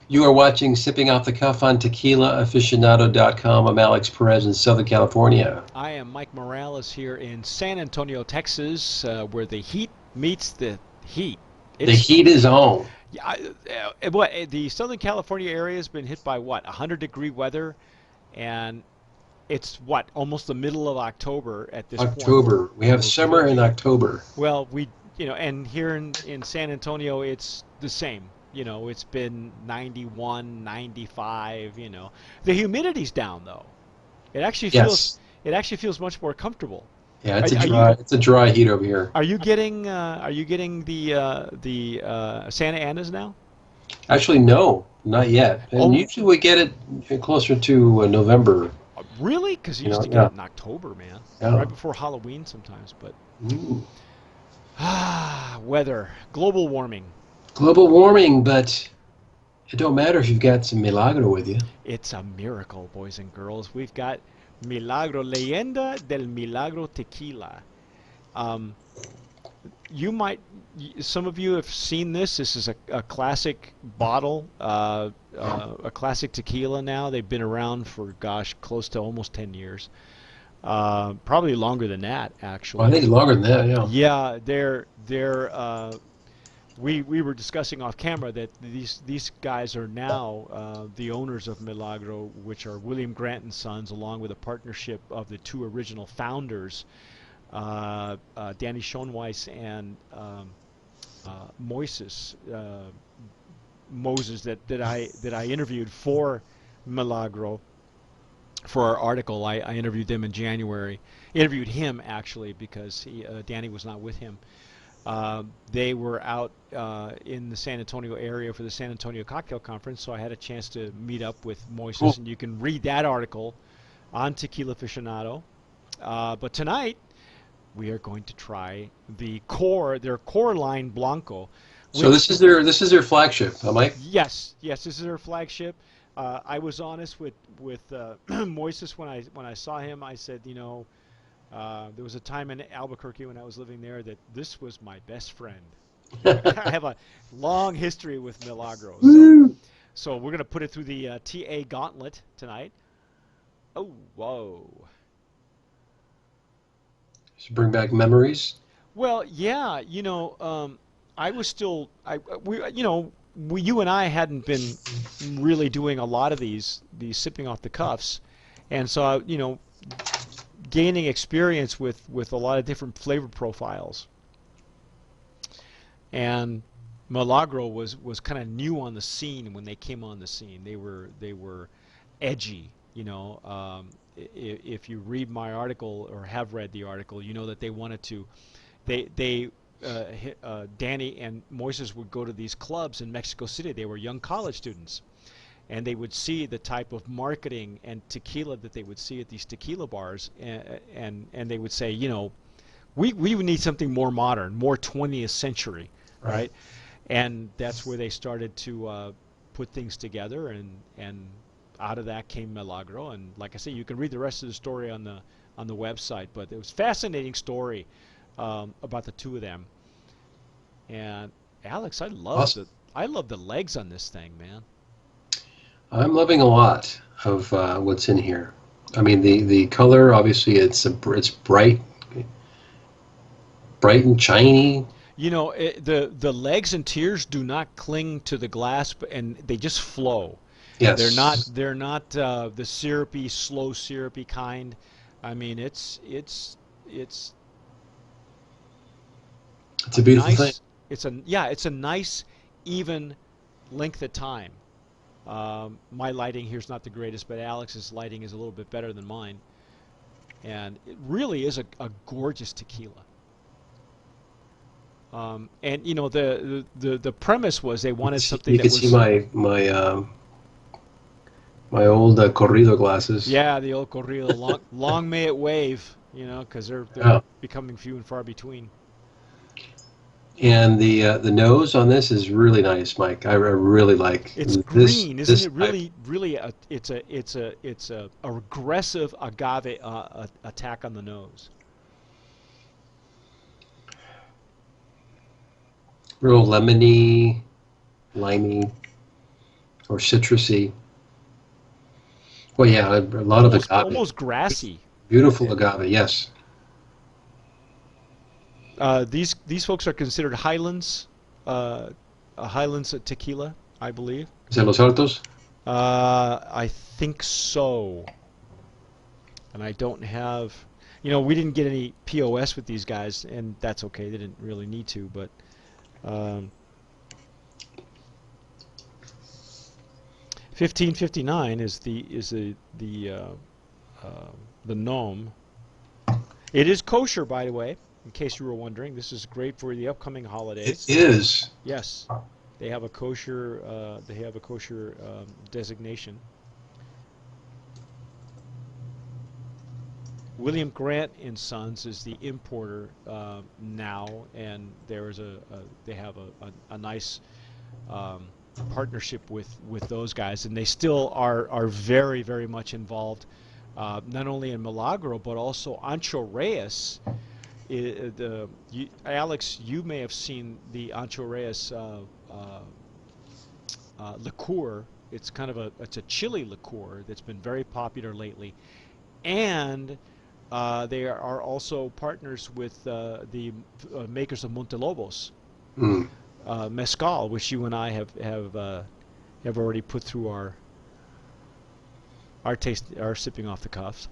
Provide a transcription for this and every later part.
You are watching Sipping Off the Cuff on TequilaAficionado.com. I'm Alex Perez in Southern California. I am Mike Morales here in San Antonio, Texas, where the heat meets the heat. The It's heat is on. yeah, the Southern California area has been hit by what 100-degree weather, and it's what almost the middle of October at this point. October. We have summer in October. Well, and here in San Antonio, it's the same. It's been 91, 95. The humidity's down though. It actually feels Yes. it actually feels much more comfortable. Yeah, Are, it's a are you dry it's a dry heat over here. are you getting the Santa Anas now? Actually, no, not yet. And Oh, usually we get it closer to November. really? Because you used to get Yeah. it in October, man, Yeah. right before Halloween sometimes. But Ooh. weather, global warming. Global warming, but it don't matter if you've got some Milagro with you. It's a miracle, boys and girls. We've got Milagro, Leyenda del Milagro Tequila. Um, you might, some of you have seen this. This is a classic bottle, a classic tequila now. They've been around for, gosh, close to almost 10 years. Probably longer than that, Well, I actually. think it's longer than that, yeah. Yeah, we were discussing off camera that these guys are now the owners of Milagro, which are William Grant and Sons, along with a partnership of the two original founders, Danny Schoenweiss and Moises Moses that I interviewed for Milagro for our article. I interviewed them in January. Interviewed him actually because Danny was not with him. They were out in the San Antonio area for the San Antonio Cocktail Conference, so I had a chance to meet up with Cool. Moises, and you can read that article on Tequila Aficionado. But tonight we are going to try their core line Blanco, So which this is their flagship, Mike. yes, yes, this is their flagship. I was honest with Moises when I saw him. I said, there was a time in Albuquerque when I was living there that this was my best friend. I have a long history with Milagros, Woo! so we're gonna put it through the TA gauntlet tonight. Oh, whoa. Should bring back memories. Well, yeah, I was still you and I hadn't been really doing a lot of these sipping off the cuffs, and so gaining experience with a lot of different flavor profiles. And Milagro was kind of new on the scene when they came on the scene. They were edgy, if you read my article or have read the article, you know that they wanted to. They Danny and Moises would go to these clubs in Mexico City. They were young college students, and they would see the type of marketing and tequila that they would see at these tequila bars, and they would say, we would need something more modern, more 20th century, Right. right? And that's where they started to put things together, and out of that came Milagro. And like I say, you can read the rest of the story on the website. But it was a fascinating story about the two of them. And Alex, Awesome. I love the legs on this thing, man. I'm loving a lot of what's in here. I mean, the color, obviously, it's bright and shiny. The legs and tears do not cling to the glass, and they just flow. Yes, They're not the syrupy, slow syrupy kind. I mean, it's it's a a beautiful thing. nice it's a nice even length of time. My lighting here is not the greatest, but Alex's lighting is a little bit better than mine, and it really is a gorgeous tequila. And the premise was they wanted something You that can see was, my old corrido glasses. yeah, the old corrido, long may it wave, because they're Yeah. becoming few and far between. And the nose on this is really nice, Mike. I really like It's this green, isn't this it? type. Really, it's a aggressive agave attack on the nose. Real lemony, limey, or citrusy. Well, yeah, a lot of agave. almost grassy. Beautiful agave, yes. These folks are considered Highlands, Highlands tequila, I believe. Is that Los Altos? I think so. And I don't have, we didn't get any POS with these guys, and that's okay. They didn't really need to, but um, 1559 is the gnome. It is kosher, by the way, in case you were wondering. This is great for the upcoming It holidays. is. Yes, they have a kosher designation. William Grant and Sons is the importer now, and there is they have a nice um, partnership with those guys, and they still are very very much involved, not only in Milagro but also Ancho Reyes. Alex, you may have seen the Ancho Reyes liqueur. It's kind of it's a chili liqueur that's been very popular lately, and they are also partners with the makers of Montelobos Mm. mezcal, which you and I have already put through our sipping off the cuffs.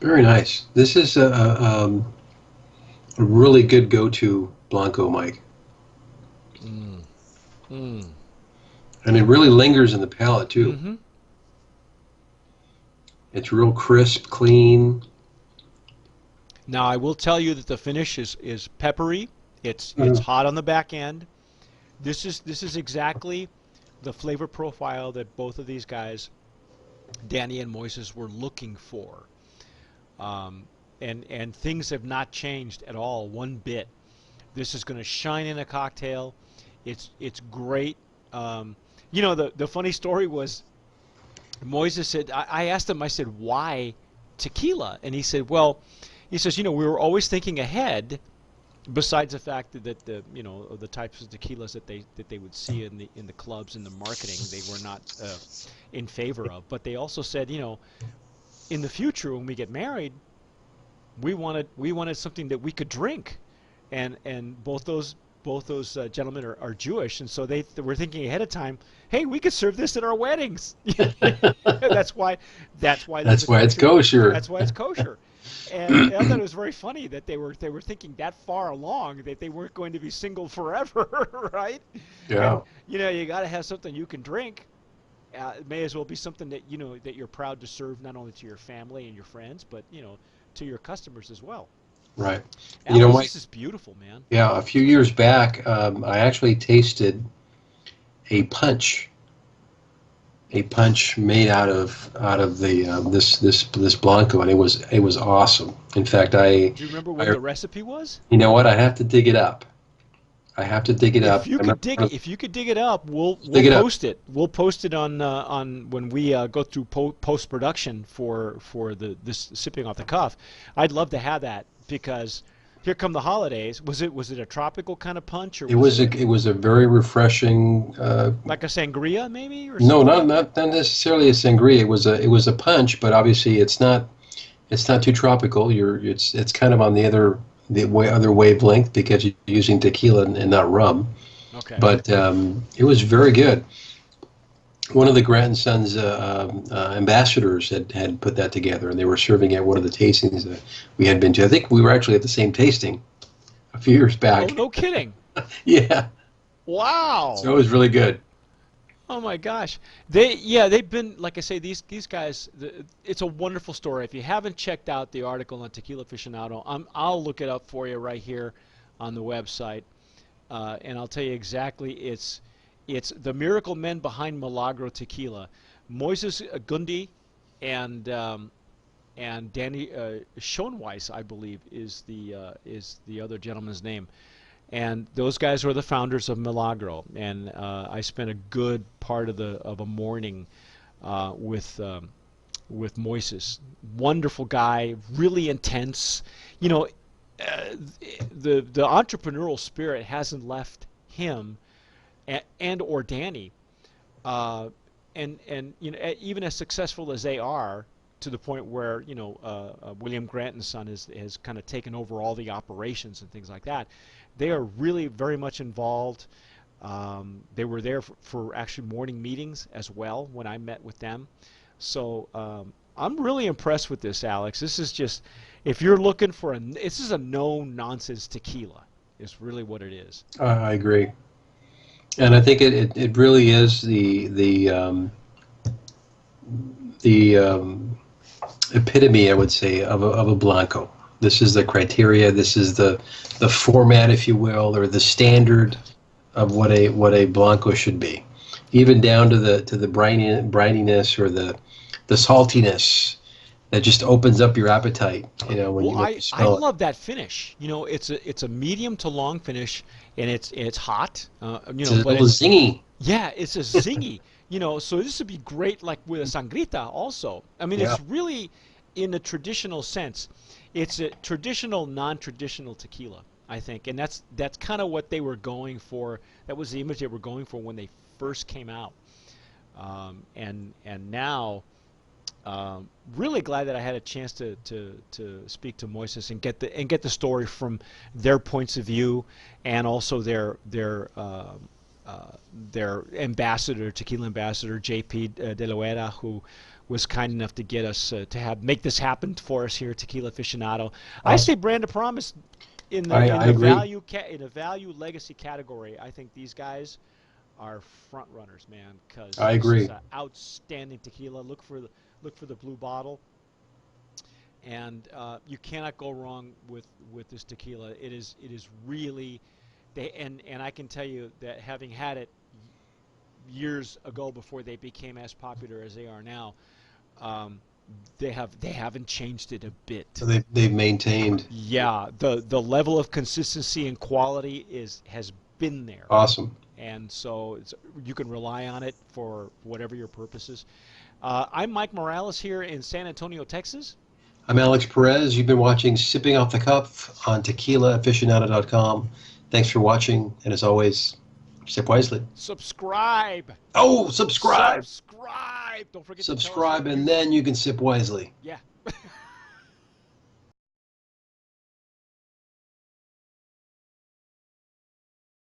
Very nice. This is a really good go-to Blanco, Mike. Mm. Mm. And it really lingers in the palate, too. Mm-hmm. It's real crisp, clean. Now I will tell you that the finish is peppery. It's Mhm. hot on the back end. This is exactly the flavor profile that both of these guys, Danny and Moises, were looking for. Um, and things have not changed at all one bit. This is going to shine in a cocktail. It's great. The funny story was Moises said, I asked him, I said, why tequila? And he said, well, he says, we were always thinking ahead. Besides the fact that the types of tequilas that they would see in the clubs and the marketing, they were not in favor of. But they also said, in the future when we get married, we wanted something that we could drink, and both those gentlemen are Jewish, and so they were thinking ahead of time. Hey, we could serve this at our weddings. that's why that's why there's That's a why it's kosher. kosher. That's why it's kosher. And I thought it was very funny that they were thinking that far along, that they weren't going to be single forever, right? Yeah, And you got to have something you can drink. It may as well be something that that you're proud to serve not only to your family and your friends, but to your customers as well. right. Alex, Mike, this is beautiful, man. yeah, a few years back, I actually tasted a punch, a punch made out of the this Blanco, and it was awesome. In fact, Do you remember what I the recipe was? you know what? I have to dig it up. I have to dig it up. I remember, If you could dig it up, we'll dig it up. post it. We'll post it on when we go through post production for this sipping off the cuff. I'd love to have that because here come the holidays. Was it a tropical kind of punch, or It was was it a very refreshing. like a sangria maybe or No, something not like that? not not necessarily a sangria. It was a punch, but obviously it's not too tropical. It's kind of on the other wavelength because you're using tequila and not rum. Okay. But it was very good. One of the Grant and Sons ambassadors had put that together, and they were serving at one of the tastings that we had been to. I think we were actually at the same tasting a few years Oh, back. no kidding. Yeah, so Wow. it was really good. Oh my gosh. They've been, like I say, these guys, it's a wonderful story. If you haven't checked out the article on Tequila Aficionado, I'll look it up for you right here on the website. And I'll tell you exactly, it's the miracle men behind Milagro Tequila. Moises Gundi and Danny Schoenweiss, I believe, is the other gentleman's name. And those guys were the founders of Milagro, and I spent a good part of a morning with Moises. Wonderful guy, really intense. You know, the entrepreneurial spirit hasn't left him and or Danny. uh, and you know, even as successful as they are, to the point where you know William Grant and Son has kind of taken over all the operations and things like that. They are really very much involved. They were there for actually morning meetings as well when I met with them. So I'm really impressed with this, Alex. This is just, if you're looking for this is a no nonsense tequila. Is really what it is. I agree, and I think it really is the epitome, I would say, of a Blanco. This is the criteria. This is the format, if you will, or the standard of what a Blanco should be, even down to the brininess or the saltiness that just opens up your appetite. You know, Well, when you I smell it. love that finish. You know, it's a medium to long finish, and it's hot. You It's know, a but little zingy. yeah, it's a zingy. You know, so this would be great like with a sangrita also. I mean, Yeah. it's really in a traditional sense. It's a traditional, non-traditional tequila, I think, and that's kind of what they were going for. That was the image they were going for when they first came out. And now, really glad that I had a chance to speak to Moises and get the story from their points of view, and also uh, their ambassador, tequila ambassador JP De La Vera, who was kind enough to get us to make this happen for us here at Tequila Aficionado. I say Awesome. brand of promise I agree. in the value legacy category. I think these guys are front runners, man, because I this is agree. an outstanding tequila. Look for the blue bottle, and you cannot go wrong with this tequila. It is really they and I can tell you that having had it years ago before they became as popular as they are now, um, they haven't changed it a bit. They've maintained. Yeah, the level of consistency and quality has been there, Awesome. and so you can rely on it for whatever your purposes. I'm Mike Morales here in San Antonio, Texas. I'm Alex Perez. You've been watching Sipping Off the Cuff on TequilaAficionado.com. Thanks for watching, and as always, sip wisely. Subscribe, Oh, subscribe! subscribe. Don't forget to tell us what Subscribe, and you. then you can sip wisely. Yeah.